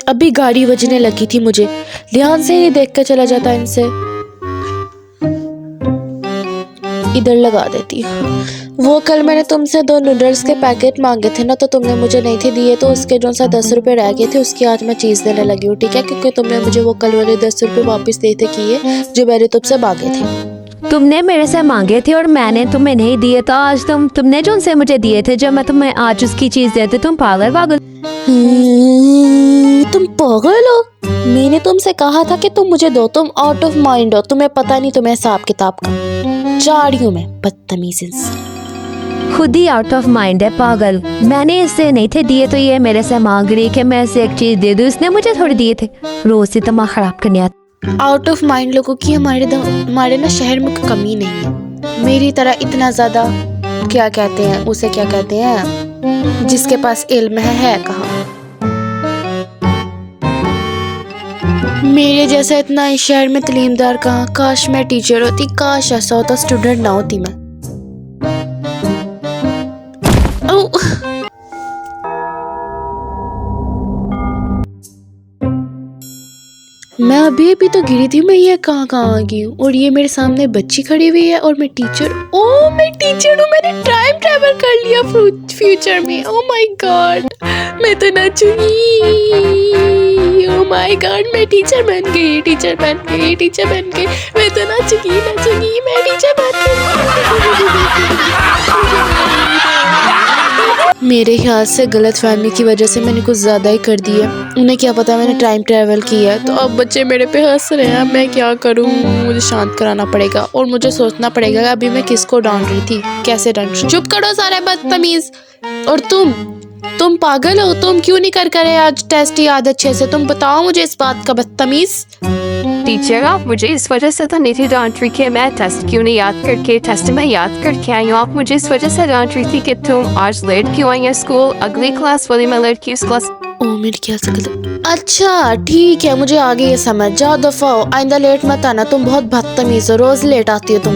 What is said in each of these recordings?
अभी गाड़ी बजने लगी थी, मुझे ध्यान से नहीं देख कर चला जाता इनसे। इधर लगा देती हूँ। वो कल मैंने तुमसे 2 नूडल्स के पैकेट मांगे थे ना, तो तुमने मुझे नहीं थे दिए, तो उसके जो सा 10 रुपए रह गए थे, उसकी आज मैं चीज़ देने लगी हूँ, ठीक है? क्योंकि तुमने मुझे वो कल वाले 10 रुपए वापस देते किए जो मैंने तुमसे मांगे थे। तुमने मेरे से मांगे थे और मैंने तुम्हें नहीं दिए, तो आज तुमने जो उनसे मुझे दिए थे, जब मैं तुम्हें आज उसकी चीज़ देते, तुम पागल। तुम पागल हो? मैंने तुमसे कहा था कि तुम मुझे दो, तुम आउट ऑफ माइंड हो, तुम्हें पता नहीं तुम्हें हिसाब किताब का। जा रही हूँ मैं, बदतमीज इंसान। खुद ही आउट ऑफ माइंड है, पागल। मैंने इससे नहीं थे दिए, तो ये मेरे से मांग रही है कि मैं इसे एक चीज़ दे दूँ। इसने मुझे थोड़ी दिए थे। रोज से दिमाग खराब करने आता। आउट ऑफ माइंड लोगों की हमारे ना शहर में कमी नहीं है। मेरी तरह इतना ज़्यादा क्या कहते हैं उसे, क्या कहते हैं, जिसके पास इल्म है कहाँ। मेरे जैसा इतना इस शहर में तलीमदार कहाँ। काश मैं टीचर होती, काश ऐसा होता, स्टूडेंट ना होती मैं। मैं अभी तो गिरी थी, मैं ये कहाँ आ गई हूँ, और ये मेरे सामने बच्ची खड़ी हुई है, और मैं टीचर। ओह, मैं टीचर हूँ, मैंने टाइम ट्रैवल कर लिया फ्यूचर में। ओह माय गॉड, मैं तो नाचूंगी। ओह माय गॉड, मैं टीचर बन गई, टीचर बन गई, टीचर बन गई। मैं तो नाचूंगी, मैं टीचर बन गई। मेरे ख्याल से गलत फहमी की वजह से मैंने कुछ ज़्यादा ही कर दिया। उन्हें क्या पता मैंने टाइम ट्रैवल किया, तो अब बच्चे मेरे पे हंस रहे हैं। मैं क्या करूं? मुझे शांत कराना पड़ेगा, और मुझे सोचना पड़ेगा अभी मैं किसको डांट रही थी, कैसे डांट। चुप करो सारे बदतमीज। और तुम पागल हो? तुम क्यों नहीं कर करे आज टेस्ट याद अच्छे से? तुम बताओ मुझे इस बात का, बदतमीज। टीचर, आप मुझे इस वजह से तो नहीं थी डांट रही कि मैं टेस्ट क्यों नहीं याद करके टेस्ट में याद करके आई हूँ। आप मुझे इस वजह से डांट रही थी कि तुम आज लेट क्यों आई है स्कूल। अगली क्लास वाली मैं लड़की उस क्लास। ओ मेरी क्या सकल। अच्छा ठीक है, मुझे आ गई ये समझ। जाओ दफा हो, आइंदा लेट मत आना। तुम बहुत बदतमीज हो, रोज लेट आती हो तुम।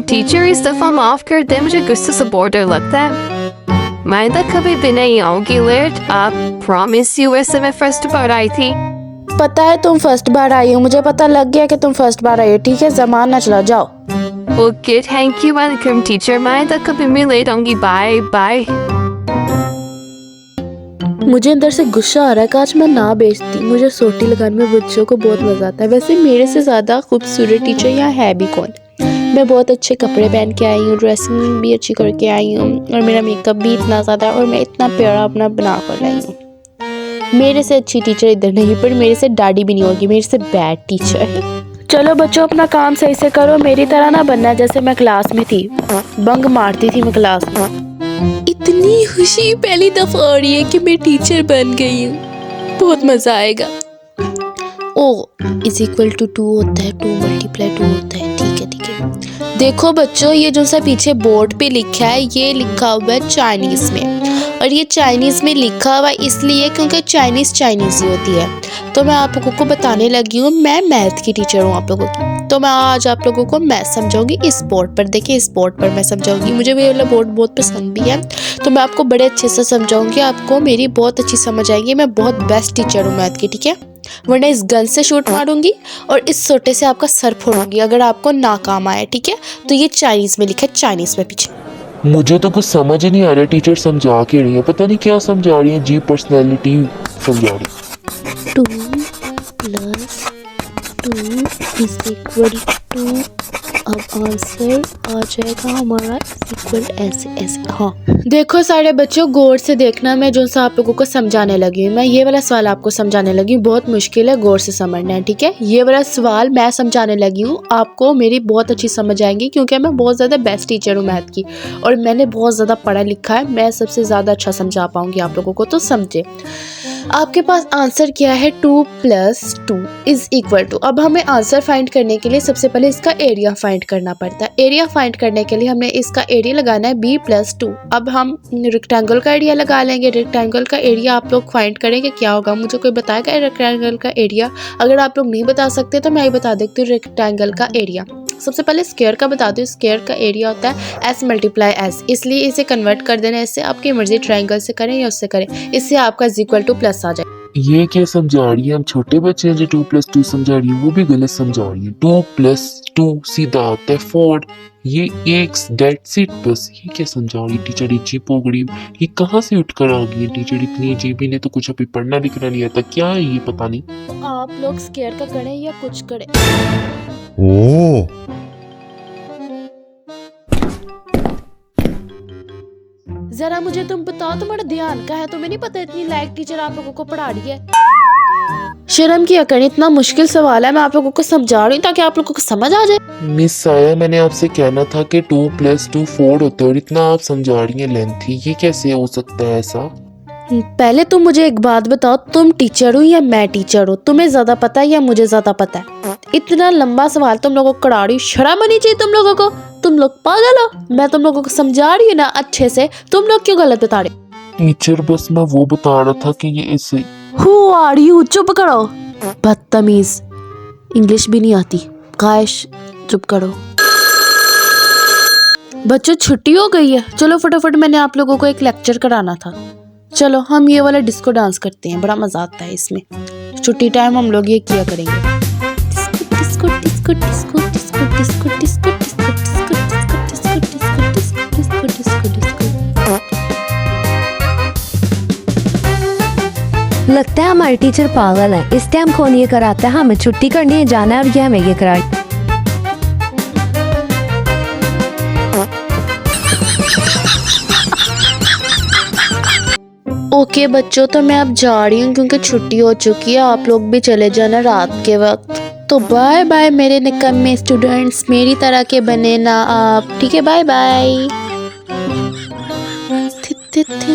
टीचर, इस दफा माफ कर दे, मुझे गुस्से से बॉर्डर लगता है। मैं तो कभी भी नहीं आऊंगी लेट। आप प्रॉमिस यू। वैसे मैं फर्स्ट बार आई थी। पता है तुम फर्स्ट बार आई हो, मुझे पता लग गया कि तुम फर्स्ट बार आई हो, ठीक है? जमान ना चला। जाओ। Okay, thank you, welcome teacher. मैं तो कभी भी लेट आऊंगी। Bye bye. मुझे अंदर से गुस्सा आ रहा है, काश मैं ना बेचती। मुझे सोटी लगाने में बच्चों को बहुत मजा आता है। वैसे मेरे से ज्यादा खूबसूरत टीचर यहाँ है भी कौन? मैं बहुत अच्छे कपड़े पहन के आई हूँ, ड्रेसिंग भी अच्छी करके आई हूँ, और मेरा मेकअप भी इतना ज़्यादा, और मैं इतना प्यारा अपना बना कर लाई हूँ। मेरे से अच्छी टीचर इधर नहीं, पर मेरे से डाडी भी नहीं होगी। मेरे से बैड टीचर है। चलो बच्चों, अपना काम सही से करो, मेरी तरह ना बनना जैसे मैं क्लास में थी, बंक मारती थी मैं क्लास में। इतनी खुशी पहली दफा हो रही है कि मैं टीचर बन गई हूँ, बहुत मजा आएगा। ओ इज इक्वल टू 2 होता है, 2 मल्टीप्लाई 2 होता है, ठीक है। देखो बच्चों, ये जो सा पीछे बोर्ड पे लिखा है, ये लिखा हुआ है चाइनीज में, और ये चाइनीज में लिखा हुआ इसलिए क्योंकि चाइनीज ही होती है। तो मैं आप लोगों को बताने लगी हूँ, मैं मैथ की टीचर हूँ आप लोगों की। तो मैं आज आप लोगों को मैथ समझाऊंगी इस बोर्ड पर। देखिए, इस बोर्ड पर मैं समझाऊंगी। मुझे ये वाला बोर्ड बहुत पसंद भी है, तो मैं आपको बड़े अच्छे से समझाऊंगी। आपको मेरी बहुत अच्छी समझ आएगी। मैं बहुत बेस्ट टीचर हूँ मैथ की, ठीक है? वरना इस गन से शूट मारूंगी और इस सोटे से आपका सर फोड़ूंगी अगर आपको ना काम आए, ठीक है? तो ये चाइनीज में लिखा है, चाइनीज में पीछे। मुझे तो कुछ समझ ही नहीं आ रहा टीचर समझा के रही है, पता नहीं क्या समझा रही है। जी पर्सनैलिटी समझा रही है। 2 + 2 = 2। अब आंसर आ जाएगा हमारा इक्वल ऐसे। हाँ देखो सारे बच्चों, गौर से देखना। मैं जो सा आप लोगों को समझाने लगी हूँ, मैं ये वाला सवाल आपको समझाने लगी हूँ। बहुत मुश्किल है, गौर से समझना है, ठीक है? ये वाला सवाल मैं समझाने लगी हूँ, आपको मेरी बहुत अच्छी समझ आएंगी, क्योंकि मैं बहुत ज़्यादा बेस्ट टीचर हूँ मैथ की, और मैंने बहुत ज़्यादा पढ़ा लिखा है। मैं सबसे ज़्यादा अच्छा समझा पाऊँगी आप लोगों को, तो समझे। आपके पास आंसर क्या है? 2 + 2 = 2। अब हमें आंसर फाइंड करने के लिए सबसे पहले इसका एरिया फाइंड करना पड़ता है। एरिया फाइंड करने के लिए हमने इसका एरिया लगाना है b + 2। अब हम रेक्टेंगल का एरिया लगा लेंगे। रेक्टेंगल का एरिया आप लोग फाइंड करेंगे क्या होगा? मुझे कोई बताएगा रेक्टेंगल का एरिया? अगर आप लोग नहीं बता सकते तो मैं ही बता देती हूँ रेक्टेंगल का एरिया। सबसे पहले स्क्वायर का बता दूँ। स्क्वायर का एरिया होता है एस मल्टीप्लाई एस, इसलिए इसे कन्वर्ट कर देना। इससे आपकी मर्जी ट्रायंगल से करें या उससे करें, इससे आपका इज इक्वल टू प्लस आ जाए। ये क्या समझा रही है? हम छोटे बच्चे हैं जो 2+2 समझा रही है, वो भी गलत समझा रही है। 2+2 सीधा आता है 4, ये एक्स डेट्स इट बस। ये क्या समझा रही टीचर? इजी पोगड़ी, ये कहाँ से उठकर आ गई है टीचर? इतनी अजीब, ने तो कुछ अभी पढ़ना लिखना नहीं आता, क्या है ये पता नहीं। तो आप लोग स्क्वायर का करें या कुछ करें। ओ जरा मुझे तुम बताओ, तुम्हारा ध्यान का है? तुम्हें नहीं पता इतनी लायक टीचर आप लोगों को पढ़ा रही है? शर्म किया करें, इतना मुश्किल सवाल है, मैं आप लोगों को समझा रही हूँ ताकि आप लोगों को समझ आ जाए। मिस साया, मैंने आपसे कहना था कि 2+2 4 होता है और इतना आप समझा रही हैं लेंथी, ये कैसे हो सकता है ऐसा? पहले तुम मुझे एक बात बताओ, तुम टीचर हो या मैं टीचर हूँ? तुम्हें ज्यादा पता है या मुझे ज्यादा पता है? इतना लंबा सवाल तुम लोगों को करा रही हूँ, शर्म आनी चाहिए तुम लोगों को। तुम लोग पागल हो, मैं तुम लोगों को समझा रही हूँ ना अच्छे से, तुम लोग क्यों गलत बता रहे हो? टीचर बस मैं वो बता रहा था कि ये ऐसे। Who are you? चुप करो, बदतमीज, इंग्लिश भी नहीं आती। काश चुप करो। बच्चों छुट्टी हो गई है, चलो फटाफट, मैंने आप लोगों को एक लेक्चर कराना था। चलो हम ये वाला डिस्को डांस करते हैं, बड़ा मजा आता है इसमें। छुट्टी टाइम हम लोग ये किया करेंगे। Disco disco disco disco disco disco disco disco disco disco disco disco disco disco. लगता है हमारे टीचर पागल है, इस टाइम कौन ये कराता है? हमें छुट्टी करनी है, जाना है और ये हमें ये करा। ओके बच्चों, तो मैं अब जा रही हूँ क्योंकि छुट्टी हो चुकी है। आप लोग भी चले जाना रात के वक्त। तो बाय बाय मेरे निकम्मे स्टूडेंट्स, मेरी तरह के बने ना आप, ठीक है? Bye bye.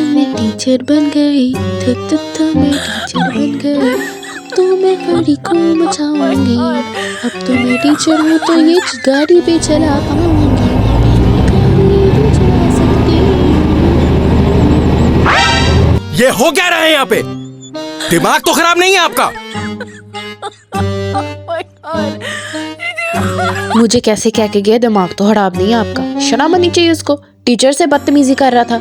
मैं टीचर बन गई, मैं टीचर बन गई, अब तो मैं बड़ी को मचाऊंगी। अब तो मैं टीचर हूँ तो ये गाड़ी पे चला पाऊंगी, गाड़ी भी चला सकती हूँ। ये हो क्या रहा है यहाँ पे? दिमाग तो खराब नहीं है आपका? मुझे कैसे कह के गया दिमाग तो खराब नहीं है आपका? शर्म आनी चाहिए उसको, टीचर से बदतमीजी कर रहा था।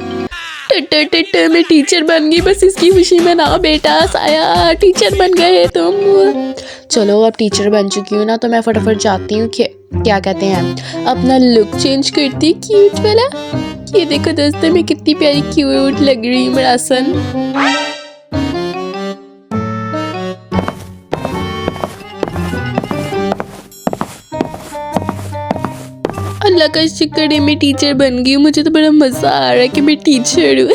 मैं टीचर बन गई, बस इसकी खुशी में ना बेटा। साया टीचर बन गए तुम। चलो अब टीचर बन चुकी हूँ ना, तो मैं फटाफट जाती हूँ कि क्या कहते हैं, अपना लुक चेंज करती, क्यूट वाला। ये देखो दोस्तों, मैं कितनी प्यारी क्यूट लग रही हूँ, मेरा सन। अल्लाह का शुक्र है मैं टीचर बन गई हूँ। मुझे तो बड़ा मज़ा आ रहा है कि मैं टीचर हूँ।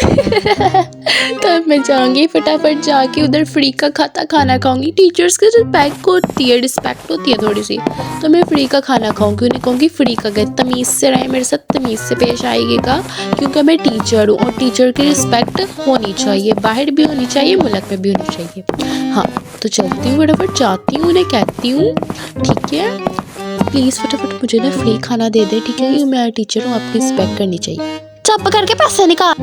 तो अब मैं जाऊँगी फटाफट जाके उधर फ्री का खाना खाऊंगी। टीचर्स की रिस्पेक्ट होती है, रिस्पेक्ट होती है थोड़ी सी, तो मैं फ्री का खाना खाऊंगी। उन्हें कहूँगी फ्री का गए, तमीज़ से रहे मेरे साथ, तमीज़ से पेश आएगा, क्योंकि मैं टीचर हूँ और टीचर की रिस्पेक्ट होनी चाहिए, बाहर भी होनी चाहिए, मुल्क में भी होनी चाहिए। हाँ तो चलती हूँ फटाफट, जाती हूँ, उन्हें कहती हूँ ठीक है प्लीज़ फटाफट मुझे ना फ्री खाना दे दे, ठीक है? कि मैं टीचर हूँ, आपकी रिस्पेक्ट करनी चाहिए। चुप करके पैसे निकाल।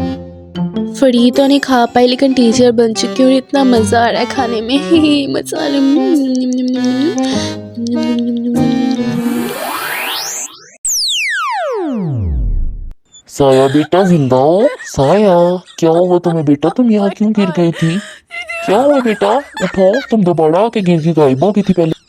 फ्री तो नहीं खा पाई लेकिन टीचर बन चुकी हूँ, इतना मज़ा आ रहा है खाने में। मज़ा आ रहा साया बेटा जिंदा हो? साया क्या हुआ तुम्हें बेटा? तुम यहाँ क्यों गिर गई थी? क्या हुआ बेटा? उठो, तुम दोबारा आके गिर के गायब हो गई थी पहले।